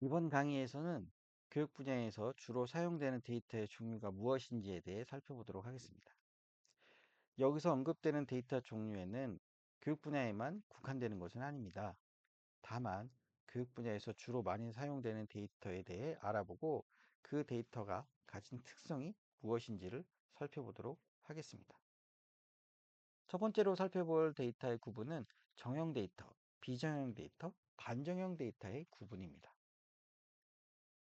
이번 강의에서는 교육 분야에서 주로 사용되는 데이터의 종류가 무엇인지에 대해 살펴보도록 하겠습니다. 여기서 언급되는 데이터 종류에는 교육 분야에만 국한되는 것은 아닙니다. 다만 교육 분야에서 주로 많이 사용되는 데이터에 대해 알아보고 그 데이터가 가진 특성이 무엇인지를 살펴보도록 하겠습니다. 첫 번째로 살펴볼 데이터의 구분은 정형 데이터, 비정형 데이터, 반정형 데이터의 구분입니다.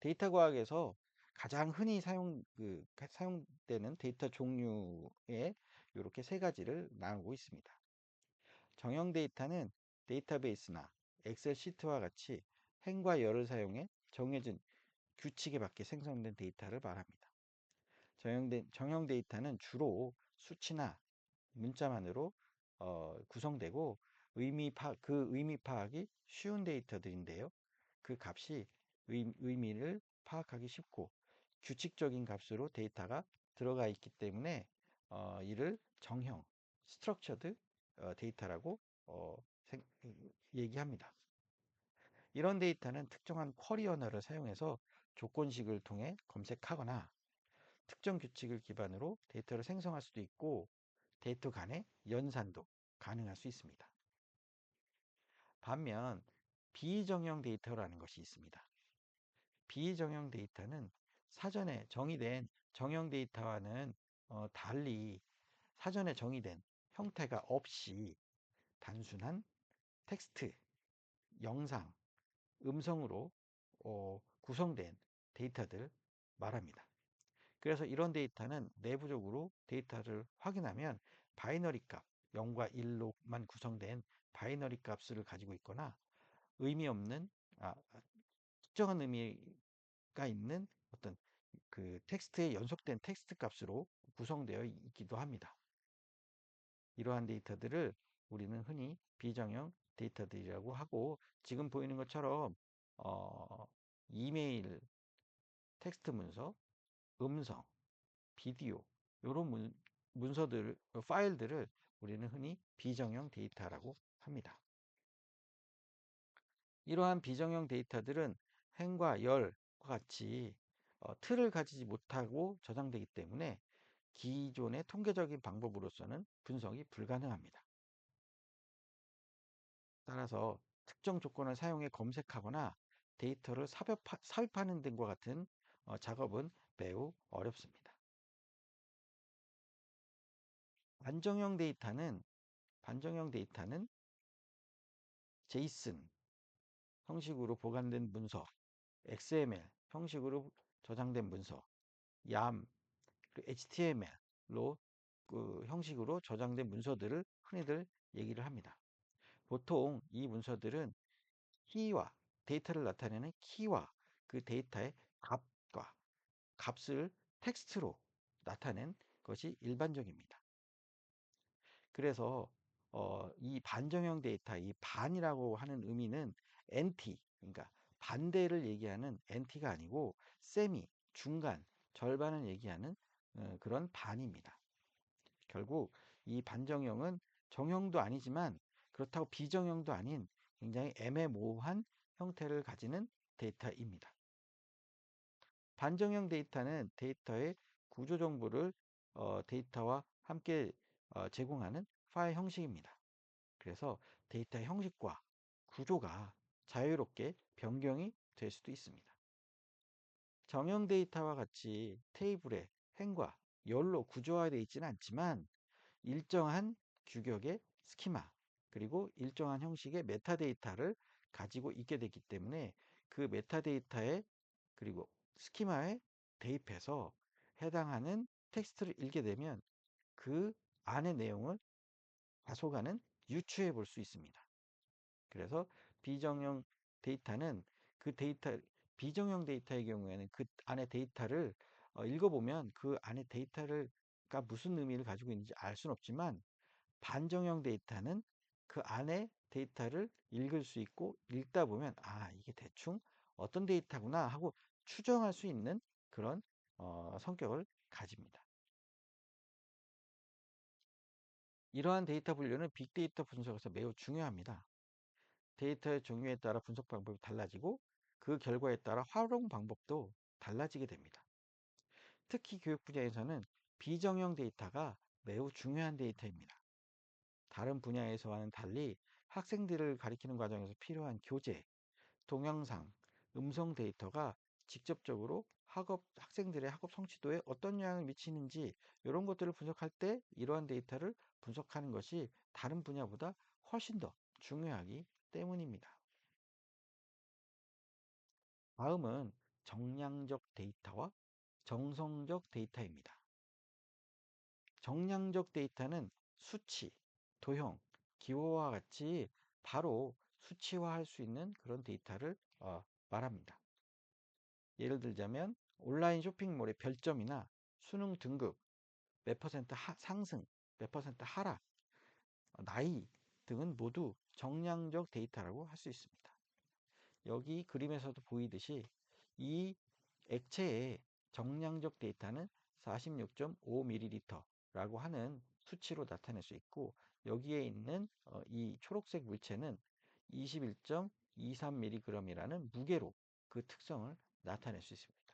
데이터 과학에서 가장 흔히 사용되는 데이터 종류에 이렇게 세 가지를 나누고 있습니다. 정형 데이터는 데이터베이스나 엑셀 시트와 같이 행과 열을 사용해 정해진 규칙에 맞게 생성된 데이터를 말합니다. 정형 데이터는 주로 수치나 문자만으로 구성되고 그 의미 파악이 쉬운 데이터들인데요. 그 값이 의미를 파악하기 쉽고 규칙적인 값으로 데이터가 들어가 있기 때문에 이를 정형, 스트럭처드 데이터라고 어, 얘기합니다. 이런 데이터는 특정한 쿼리 언어를 사용해서 조건식을 통해 검색하거나 특정 규칙을 기반으로 데이터를 생성할 수도 있고 데이터 간의 연산도 가능할 수 있습니다. 반면 비정형 데이터라는 것이 있습니다. 비정형 데이터는 사전에 정의된 정형 데이터와는 달리 사전에 정의된 형태가 없이 단순한 텍스트, 영상, 음성으로 구성된 데이터들 말합니다. 그래서 이런 데이터는 내부적으로 데이터를 확인하면 바이너리 값, 0과 1로만 구성된 바이너리 값을 가지고 있거나 의미 없는 특정한 의미가 있는 어떤 그 텍스트의 연속된 텍스트 값으로 구성되어 있기도 합니다. 이러한 데이터들을 우리는 흔히 비정형 데이터들이라고 하고 지금 보이는 것처럼 이메일, 텍스트 문서, 음성, 비디오 이런 파일들을 우리는 흔히 비정형 데이터라고 합니다. 이러한 비정형 데이터들은 행과 열과 같이 틀을 가지지 못하고 저장되기 때문에 기존의 통계적인 방법으로서는 분석이 불가능합니다. 따라서 특정 조건을 사용해 검색하거나 데이터를 삽입하는 등과 같은 작업은 매우 어렵습니다. 반정형 데이터는 제이슨 형식으로 보관된 문서, XML 형식으로 저장된 문서, YAM, HTML로 그 형식으로 저장된 문서들을 흔히들 얘기를 합니다. 보통 이 문서들은 키와 데이터를 나타내는 키와 그 데이터의 값과 값을 텍스트로 나타낸 것이 일반적입니다. 그래서 이 반정형 데이터, 이 반이라고 하는 의미는 NT, 그러니까 반대를 얘기하는 NT가 아니고 세미, 중간, 절반을 얘기하는 그런 반입니다. 결국 이 반정형은 정형도 아니지만 그렇다고 비정형도 아닌 굉장히 애매모호한 형태를 가지는 데이터입니다. 반정형 데이터는 데이터의 구조 정보를 데이터와 함께 제공하는 파일 형식입니다. 그래서 데이터의 형식과 구조가 자유롭게 변경이 될 수도 있습니다. 정형 데이터와 같이 테이블의 행과 열로 구조화되어 있지는 않지만 일정한 규격의 스키마 그리고 일정한 형식의 메타데이터를 가지고 있게 되기 때문에 그 메타데이터에 그리고 스키마에 대입해서 해당하는 텍스트를 읽게 되면 그 안의 내용을 다소간은 유추해 볼 수 있습니다. 그래서 비정형 데이터는 그 데이터 비정형 데이터의 경우에는 그 안의 데이터를 읽어보면 그 안의 데이터가 무슨 의미를 가지고 있는지 알 수는 없지만 반정형 데이터는 그 안에 데이터를 읽을 수 있고 읽다 보면 이게 대충 어떤 데이터구나 하고 추정할 수 있는 그런 성격을 가집니다. 이러한 데이터 분류는 빅데이터 분석에서 매우 중요합니다. 데이터의 종류에 따라 분석 방법이 달라지고 그 결과에 따라 활용 방법도 달라지게 됩니다. 특히 교육 분야에서는 비정형 데이터가 매우 중요한 데이터입니다. 다른 분야에서와는 달리 학생들을 가리키는 과정에서 필요한 교재, 동영상, 음성 데이터가 직접적으로 학생들의 학업 성취도에 어떤 영향을 미치는지 이런 것들을 분석할 때 이러한 데이터를 분석하는 것이 다른 분야보다 훨씬 더 중요하기 때문입니다. 다음은 정량적 데이터와 정성적 데이터입니다. 정량적 데이터는 수치, 도형, 기호와 같이 바로 수치화할 수 있는 그런 데이터를 말합니다. 예를 들자면 온라인 쇼핑몰의 별점이나 수능 등급, 몇 퍼센트 상승, 몇 퍼센트 하락, 나이 등은 모두 정량적 데이터라고 할 수 있습니다. 여기 그림에서도 보이듯이 이 액체의 정량적 데이터는 46.5ml라고 하는 수치로 나타낼 수 있고 여기에 있는 이 초록색 물체는 21.23mg이라는 무게로 그 특성을 나타낼 수 있습니다.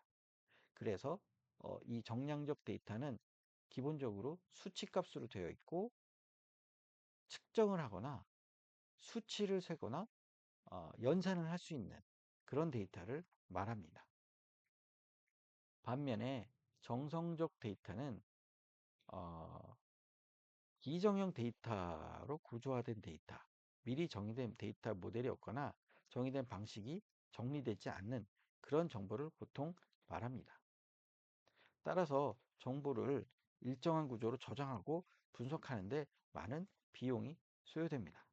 그래서 이 정량적 데이터는 기본적으로 수치값으로 되어 있고 측정을 하거나 수치를 세거나 연산을 할 수 있는 그런 데이터를 말합니다. 반면에 정성적 데이터는 어, 비정형 데이터로 구조화된 데이터, 미리 정의된 데이터 모델이 없거나 정의된 방식이 정리되지 않는 그런 정보를 보통 말합니다. 따라서 정보를 일정한 구조로 저장하고 분석하는데 많은 비용이 소요됩니다.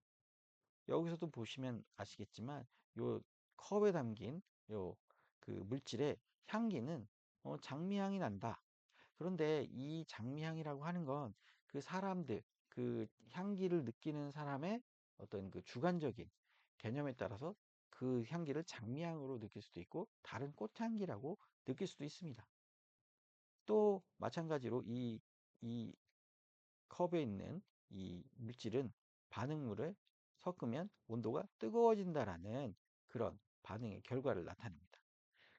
여기서도 보시면 아시겠지만 요 컵에 담긴 요 그 물질의 향기는 장미향이 난다. 그런데 이 장미향이라고 하는 건 그 사람들, 그 향기를 느끼는 사람의 어떤 그 주관적인 개념에 따라서 그 향기를 장미향으로 느낄 수도 있고 다른 꽃향기라고 느낄 수도 있습니다. 또 마찬가지로 이 컵에 있는 이 물질은 반응물을 섞으면 온도가 뜨거워진다라는 그런 반응의 결과를 나타냅니다.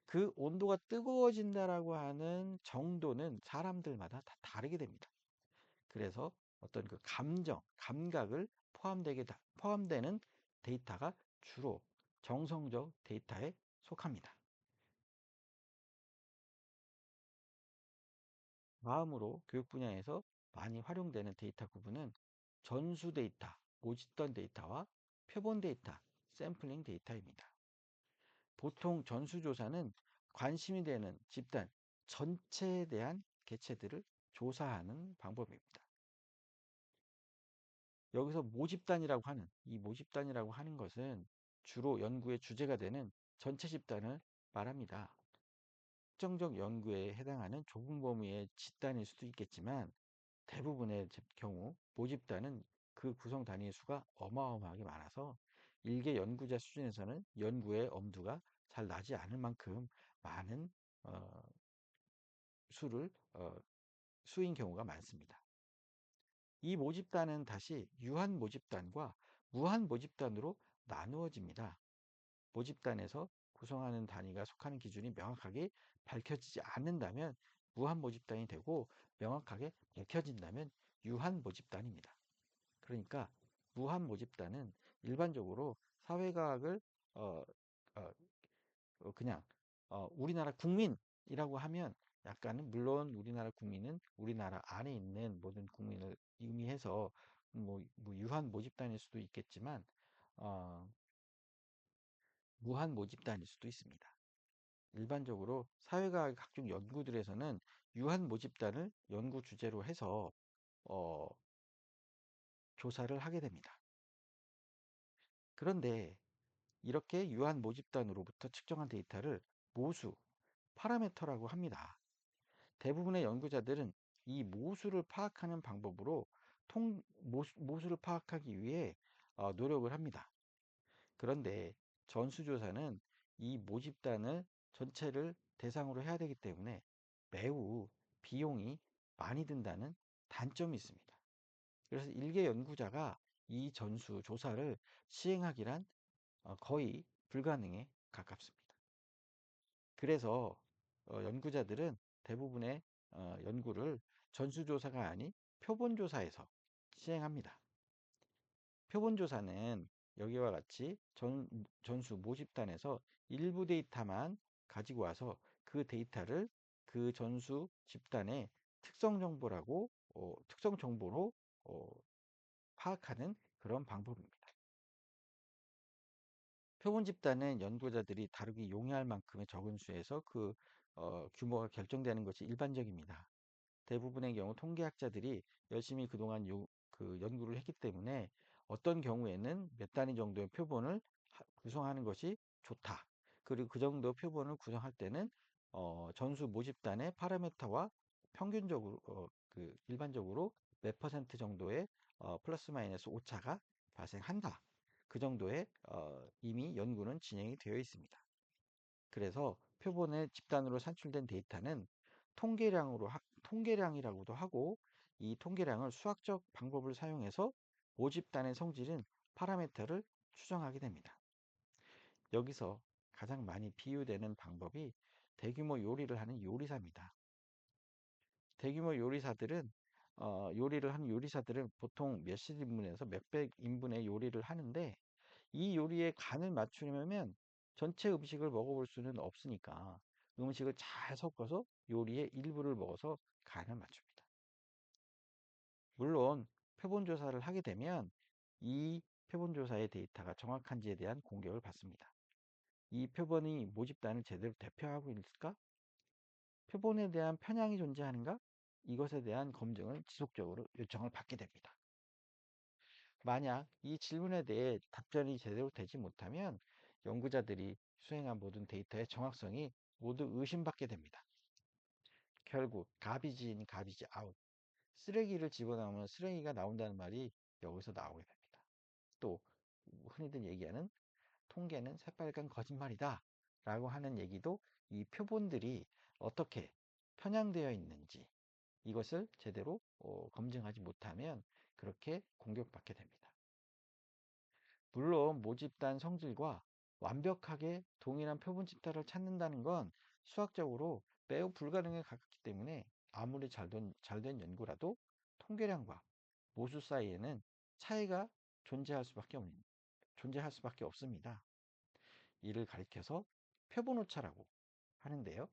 그 온도가 뜨거워진다라고 하는 정도는 사람들마다 다 다르게 됩니다. 그래서 어떤 그 감정, 감각을 포함되는 데이터가 주로 정성적 데이터에 속합니다. 다음으로 교육 분야에서 많이 활용되는 데이터 구분은 전수 데이터, 모집단 데이터와 표본 데이터, 샘플링 데이터입니다. 보통 전수조사는 관심이 되는 집단 전체에 대한 개체들을 조사하는 방법입니다. 여기서 모집단이라고 하는 것은 주로 연구의 주제가 되는 전체 집단을 말합니다. 특정적 연구에 해당하는 좁은 범위의 집단일 수도 있겠지만 대부분의 경우 모집단은 그 구성 단위의 수가 어마어마하게 많아서 일개 연구자 수준에서는 연구의 엄두가 잘 나지 않을 만큼 많은 어, 수를 수인 경우가 많습니다. 이 모집단은 다시 유한 모집단과 무한 모집단으로 나누어집니다. 모집단에서 구성하는 단위가 속하는 기준이 명확하게 밝혀지지 않는다면 무한 모집단이 되고 명확하게 밝혀진다면 유한 모집단입니다. 그러니까 무한 모집단은 일반적으로 사회과학을 어, 어, 그냥 우리나라 국민이라고 하면 약간은 물론 우리나라 국민은 우리나라 안에 있는 모든 국민을 의미해서 뭐 유한 모집단일 수도 있겠지만 어, 무한 모집단일 수도 있습니다. 일반적으로 사회과학 각종 연구들에서는 유한 모집단을 연구 주제로 해서 어, 조사를 하게 됩니다. 그런데 이렇게 유한 모집단으로부터 측정한 데이터를 모수, 파라메터라고 합니다. 대부분의 연구자들은 이 모수를 파악하는 방법으로 모수를 파악하기 위해 노력을 합니다. 그런데 전수조사는 이 모집단을 전체를 대상으로 해야 되기 때문에 매우 비용이 많이 든다는 단점이 있습니다. 그래서 일개 연구자가 이 전수 조사를 시행하기란 거의 불가능에 가깝습니다. 그래서 연구자들은 대부분의 연구를 전수조사가 아닌 표본조사에서 시행합니다. 표본조사는 여기와 같이 전수 모집단에서 일부 데이터만 가지고 와서 그 데이터를 그 전수 집단의 특성 정보로 어, 파악하는 그런 방법입니다. 표본 집단은 연구자들이 다루기 용이할 만큼의 적은 수에서 규모가 결정되는 것이 일반적입니다. 대부분의 경우 통계학자들이 열심히 그동안 연구를 했기 때문에 어떤 경우에는 몇 단위 정도의 표본을 구성하는 것이 좋다. 그리고 그 정도 표본을 구성할 때는 전수 모집단의 파라미터와 평균적으로 일반적으로 몇 퍼센트 정도의 플러스 마이너스 오차가 발생한다. 그 정도의 이미 연구는 진행이 되어 있습니다. 그래서 표본의 집단으로 산출된 데이터는 통계량이라고도 하고 이 통계량을 수학적 방법을 사용해서 모집단의 성질인 파라미터를 추정하게 됩니다. 여기서 가장 많이 비유되는 방법이 대규모 요리를 하는 요리사입니다. 대규모 요리를 하는 요리사들은 보통 몇십 인분에서 몇백 인분의 요리를 하는데 이 요리에 간을 맞추려면 전체 음식을 먹어볼 수는 없으니까 음식을 잘 섞어서 요리의 일부를 먹어서 간을 맞춥니다. 물론 표본 조사를 하게 되면 이 표본 조사의 데이터가 정확한지에 대한 공격을 받습니다. 이 표본이 모집단을 제대로 대표하고 있을까? 표본에 대한 편향이 존재하는가? 이것에 대한 검증을 지속적으로 요청을 받게 됩니다. 만약 이 질문에 대해 답변이 제대로 되지 못하면 연구자들이 수행한 모든 데이터의 정확성이 모두 의심받게 됩니다. 결국 가비지 인 가비지 아웃, 쓰레기를 집어넣으면 쓰레기가 나온다는 말이 여기서 나오게 됩니다. 또 흔히들 얘기하는 통계는 새빨간 거짓말이다 라고 하는 얘기도 이 표본들이 어떻게 편향되어 있는지 이것을 제대로 검증하지 못하면 그렇게 공격받게 됩니다. 물론 모집단 성질과 완벽하게 동일한 표본 집단을 찾는다는 건 수학적으로 매우 불가능에 가깝기 때문에 아무리 잘된 연구라도 통계량과 모수 사이에는 차이가 존재할 수밖에 없습니다. 이를 가리켜서 표본 오차라고 하는데요.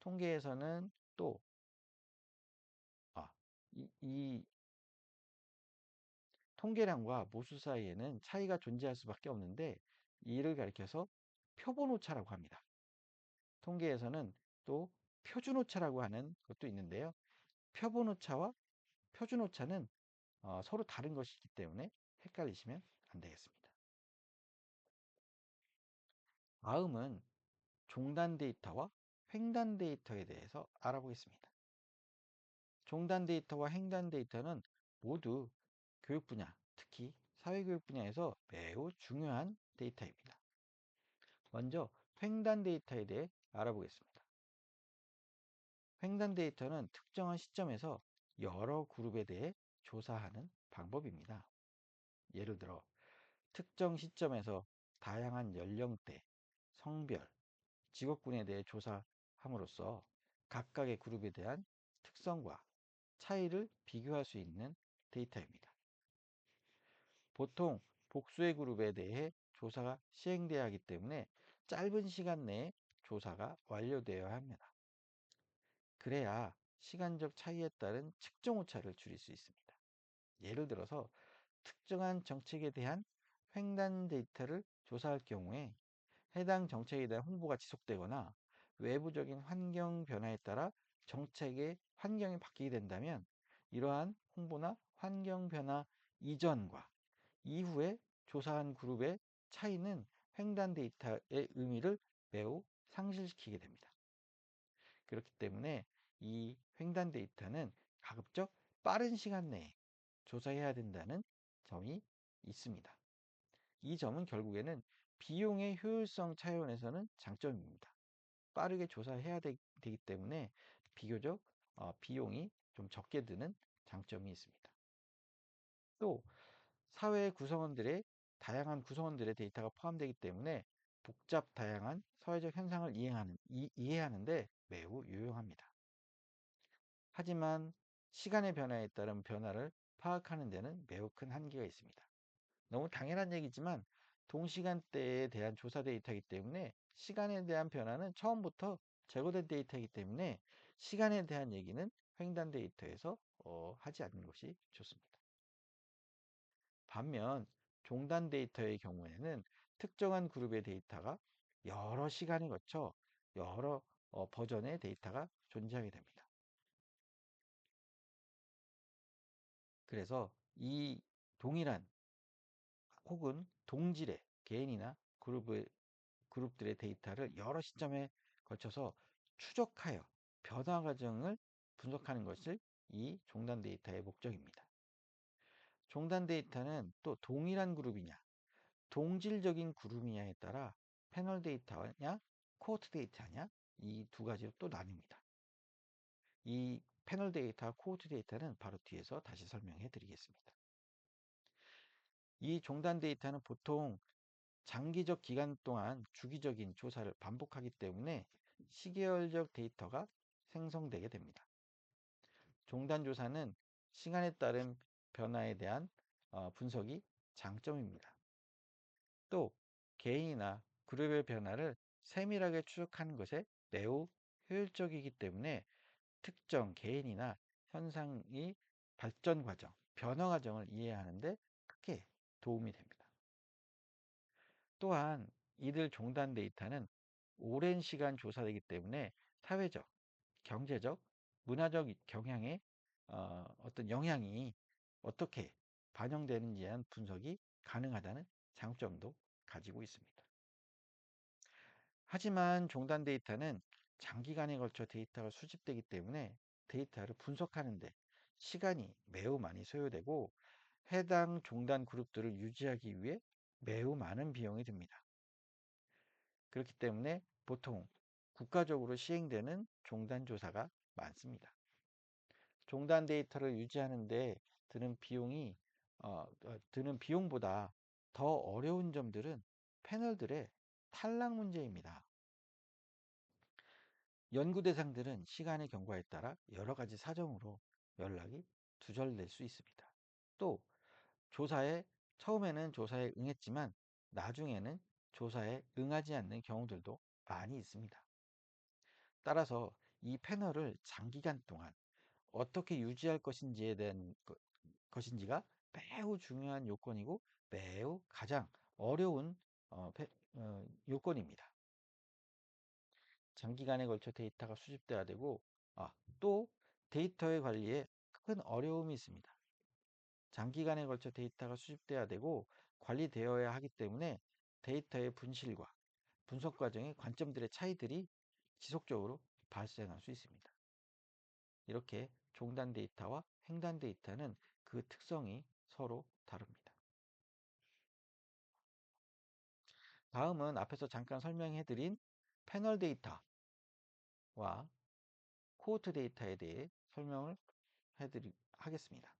통계에서는 또 아, 이 통계량과 모수 사이에는 차이가 존재할 수밖에 없는데 이를 가리켜서 표본 오차라고 합니다. 통계에서는 또 표준 오차라고 하는 것도 있는데요. 표본 오차와 표준 오차는 서로 다른 것이기 때문에 헷갈리시면 안 되겠습니다. 다음은 종단 데이터와 횡단 데이터에 대해서 알아보겠습니다. 종단 데이터와 횡단 데이터는 모두 교육 분야, 특히 사회교육 분야에서 매우 중요한 데이터입니다. 먼저 횡단 데이터에 대해 알아보겠습니다. 횡단 데이터는 특정한 시점에서 여러 그룹에 대해 조사하는 방법입니다. 예를 들어 특정 시점에서 다양한 연령대, 성별, 직업군에 대해 조사함으로써 각각의 그룹에 대한 특성과 차이를 비교할 수 있는 데이터입니다. 보통 복수의 그룹에 대해 조사가 시행되어야 하기 때문에 짧은 시간 내에 조사가 완료되어야 합니다. 그래야 시간적 차이에 따른 측정 오차를 줄일 수 있습니다. 예를 들어서 특정한 정책에 대한 횡단 데이터를 조사할 경우에 해당 정책에 대한 홍보가 지속되거나 외부적인 환경 변화에 따라 정책의 환경이 바뀌게 된다면 이러한 홍보나 환경 변화 이전과 이후에 조사한 그룹의 차이는 횡단 데이터의 의미를 매우 상실시키게 됩니다. 그렇기 때문에 이 횡단 데이터는 가급적 빠른 시간 내에 조사해야 된다는 점이 있습니다. 이 점은 결국에는 비용의 효율성 차원에서는 장점입니다. 빠르게 조사해야 되기 때문에 비교적 비용이 좀 적게 드는 장점이 있습니다. 또 사회 구성원들의 다양한 구성원들의 데이터가 포함되기 때문에 복잡 다양한 사회적 현상을 이해하는데 매우 유용합니다. 하지만 시간의 변화에 따른 변화를 파악하는 데는 매우 큰 한계가 있습니다. 너무 당연한 얘기지만 동시간대에 대한 조사 데이터이기 때문에 시간에 대한 변화는 처음부터 제거된 데이터이기 때문에 시간에 대한 얘기는 횡단 데이터에서 하지 않는 것이 좋습니다. 반면 종단 데이터의 경우에는 특정한 그룹의 데이터가 여러 시간을 거쳐 여러 버전의 데이터가 존재하게 됩니다. 그래서 이 동일한 혹은 동질의 개인이나 그룹들의 데이터를 여러 시점에 걸쳐서 추적하여 변화 과정을 분석하는 것을 이 종단 데이터의 목적입니다. 종단 데이터는 또 동일한 그룹이냐, 동질적인 그룹이냐에 따라 패널 데이터냐, 코호트 데이터냐, 이 두 가지로 또 나뉩니다. 이 패널 데이터와 코호트 데이터는 바로 뒤에서 다시 설명해 드리겠습니다. 이 종단 데이터는 보통 장기적 기간 동안 주기적인 조사를 반복하기 때문에 시계열적 데이터가 생성되게 됩니다. 종단 조사는 시간에 따른 변화에 대한 분석이 장점입니다. 또 개인이나 그룹의 변화를 세밀하게 추적하는 것에 매우 효율적이기 때문에 특정 개인이나 현상의 발전 과정, 변화 과정을 이해하는데 크게 도움이 됩니다. 또한 이들 종단 데이터는 오랜 시간 조사되기 때문에 사회적, 경제적, 문화적 경향에 어떤 영향이 어떻게 반영되는지에 대한 분석이 가능하다는 장점도 가지고 있습니다. 하지만 종단 데이터는 장기간에 걸쳐 데이터가 수집되기 때문에 데이터를 분석하는데 시간이 매우 많이 소요되고 해당 종단 그룹들을 유지하기 위해 매우 많은 비용이 듭니다. 그렇기 때문에 보통 국가적으로 시행되는 종단 조사가 많습니다. 종단 데이터를 유지하는데 드는 비용보다 더 어려운 점들은 패널들의 탈락 문제입니다. 연구 대상들은 시간의 경과에 따라 여러 가지 사정으로 연락이 두절될 수 있습니다. 또 처음에는 조사에 응했지만 나중에는 조사에 응하지 않는 경우들도 많이 있습니다. 따라서 이 패널을 장기간 동안 어떻게 유지할 것인지가 매우 중요한 요건이고 매우 가장 어려운 요건입니다. 장기간에 걸쳐 데이터가 수집돼야 되고 또 데이터의 관리에 큰 어려움이 있습니다. 장기간에 걸쳐 데이터가 수집돼야 되고 관리되어야 하기 때문에 데이터의 분실과 분석 과정의 관점들의 차이들이 지속적으로 발생할 수 있습니다. 이렇게 종단 데이터와 횡단 데이터는 그 특성이 서로 다릅니다. 다음은 앞에서 잠깐 설명해드린 패널 데이터와 코호트 데이터에 대해 설명을 하겠습니다.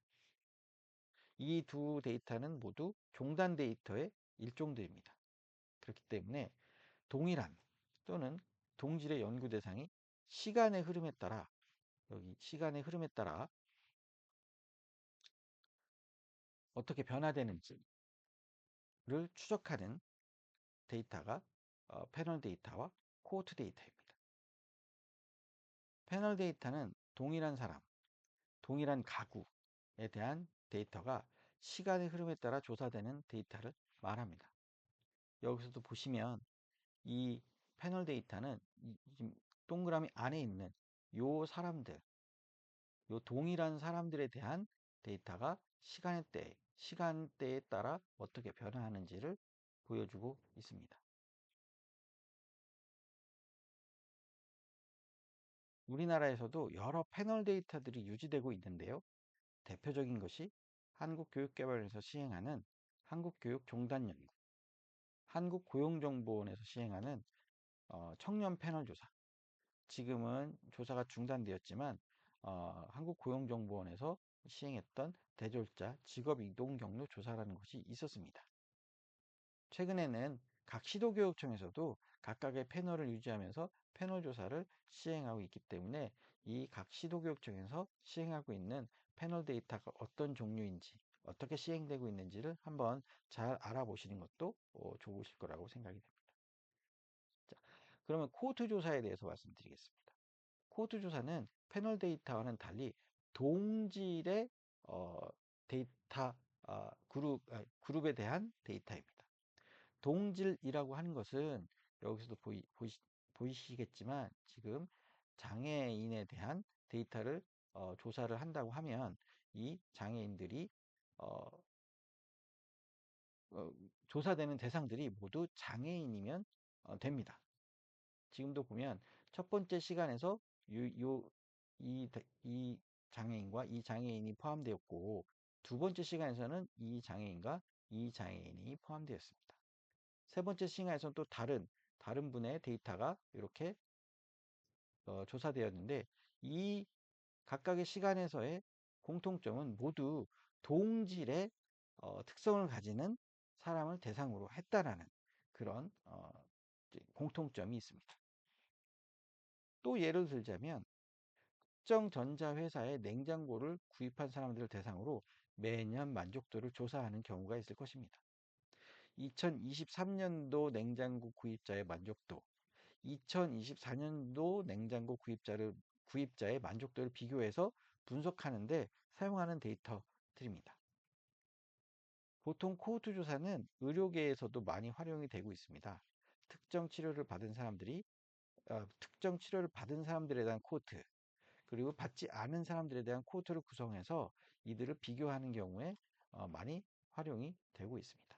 이 두 데이터는 모두 종단 데이터의 일종들입니다. 그렇기 때문에 동일한 또는 동질의 연구 대상이 시간의 흐름에 따라 어떻게 변화되는지를 추적하는 데이터가 패널 데이터와 코호트 데이터입니다. 패널 데이터는 동일한 사람, 동일한 가구에 대한 데이터가 시간의 흐름에 따라 조사되는 데이터를 말합니다. 여기서도 보시면 이 패널 데이터는 동그라미 안에 있는 요 동일한 사람들에 대한 데이터가 시간대에 따라 어떻게 변화하는지를 보여주고 있습니다. 우리나라에서도 여러 패널 데이터들이 유지되고 있는데요. 대표적인 것이 한국교육개발원에서 시행하는 한국교육종단연구, 한국고용정보원에서 시행하는 청년 패널 조사. 지금은 조사가 중단되었지만 한국고용정보원에서 시행했던 대졸자 직업이동 경로 조사라는 것이 있었습니다. 최근에는 각 시도교육청에서도 각각의 패널을 유지하면서 패널 조사를 시행하고 있기 때문에 이 각 시도교육청에서 시행하고 있는 패널 데이터가 어떤 종류인지 어떻게 시행되고 있는지를 한번 잘 알아보시는 것도 좋으실 거라고 생각이 됩니다. 자, 그러면 코호트 조사에 대해서 말씀드리겠습니다. 코호트 조사는 패널 데이터와는 달리 동질의 어, 데이터 그룹에 대한 데이터입니다. 동질이라고 하는 것은 여기서도 보이시겠지만 지금 장애인에 대한 데이터를 조사를 한다고 하면 이 장애인들이 어, 어, 조사되는 대상들이 모두 장애인이면 됩니다. 지금도 보면 첫 번째 시간에서 이 장애인과 이 장애인이 포함되었고 두 번째 시간에서는 이 장애인과 이 장애인이 포함되었습니다. 세 번째 시간에서는 또 다른 분의 데이터가 이렇게 조사되었는데 이 각각의 시간에서의 공통점은 모두 동질의 특성을 가지는 사람을 대상으로 했다라는 그런 공통점이 있습니다. 또 예를 들자면 특정 전자회사의 냉장고를 구입한 사람들을 대상으로 매년 만족도를 조사하는 경우가 있을 것입니다. 2023년도 냉장고 구입자의 만족도, 2024년도 냉장고 구입자의 만족도를 비교해서 분석하는데 사용하는 데이터들입니다. 보통 코호트 조사는 의료계에서도 많이 활용이 되고 있습니다. 특정 치료를 받은 사람들에 대한 코호트, 그리고 받지 않은 사람들에 대한 코호트를 구성해서 이들을 비교하는 경우에 많이 활용이 되고 있습니다.